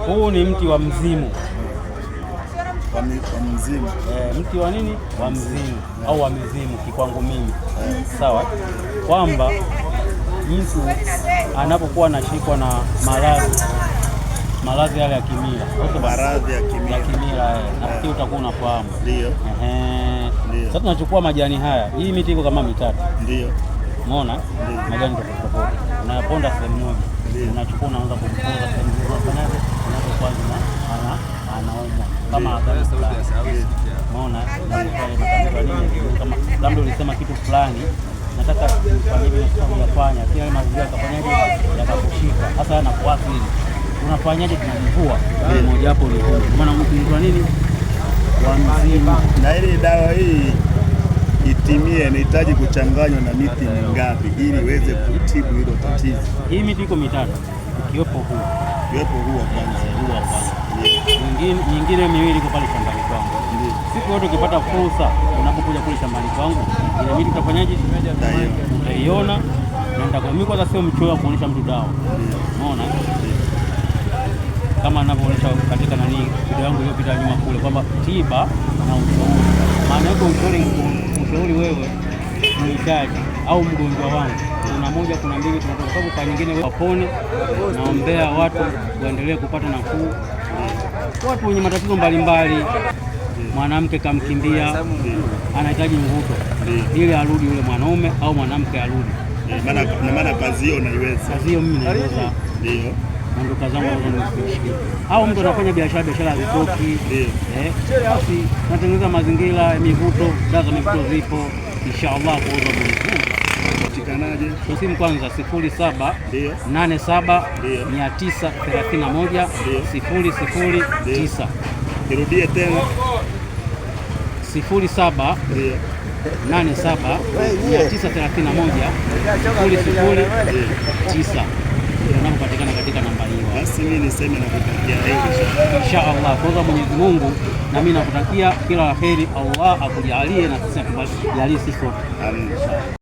Huu ni mti wa mzimu. Wa mzimu. Mti wa nini? Wa mzimu au wa mizimu kikwangu mimi. Sawa, kwamba mtu anapokuwa anashikwa na maradhi yale ya kimila, maradhi ya kimila, nafikiri utakuwa unafahamu. Ndio. Sasa tunachukua majani haya, hii miti iko kama mitatu. Ndio. Umeona? Majani tofauti. Unayaponda sehemu moja. Unachukua unaanza kumponda sehemu nyingine. Unafanyaje? Unapokuwa anaumwa kama adhabu. Umeona? Kama labda ulisema kitu fulani, nataka kufanya hivi na kufanya, kila mazingira kafanyaje yakakushika. Sasa yanakuathiri. Unafanyaje? Tunamvua. Mmoja hapo ni huo. Maana mtu nini? Wa mzimu. Na ile dawa hii itimie inahitaji kuchanganywa na miti mingapi ili iweze kutibu hilo tatizo? Hii miti iko mitatu, ikiwepo huu wa kwanza. Nyingine miwili iko pale shambani kwangu. Siku yote ukipata fursa unapokuja kule shambani kwangu, ile miti utafanyaje? Utaiona na nitakwambia kwanza, sio mchoyo kuonyesha mtu dawa. Unaona? Kama anavyoonyesha katika video yangu iliyopita nyuma kule kwamba tiba na ushauri. Maana yake ushauri wewe mhitaji au mgonjwa wangu, kuna moja, kuna mbili, kuna sababu kwa nyingine wewe wapone. Naombea watu waendelee kupata nafuu, watu wenye matatizo mbalimbali. Mwanamke kamkimbia, anahitaji mvuto ili arudi yule mwanaume au mwanamke arudi. Maana kazi hiyo naiweza. Kazi hiyo mimi naiweza. Ndio. Ndio kazi yangu au mtu anafanya biashara zitoki. Basi natengeneza mazingira ya mivuto, dawa za mivuto zipo inshallah kuuza Mungu. Patikanaje? Kwa simu kwanza 07 87 931 009. Kirudie tena 07 87 931 009. Unapopatikana katika namba hiyo. Basi mimi niseme nakutakia heri inshallah. Kwa Mwenyezi Mungu na mimi nakutakia kila la heri. Allah akujalie na sisi atujalie sisi. Amin.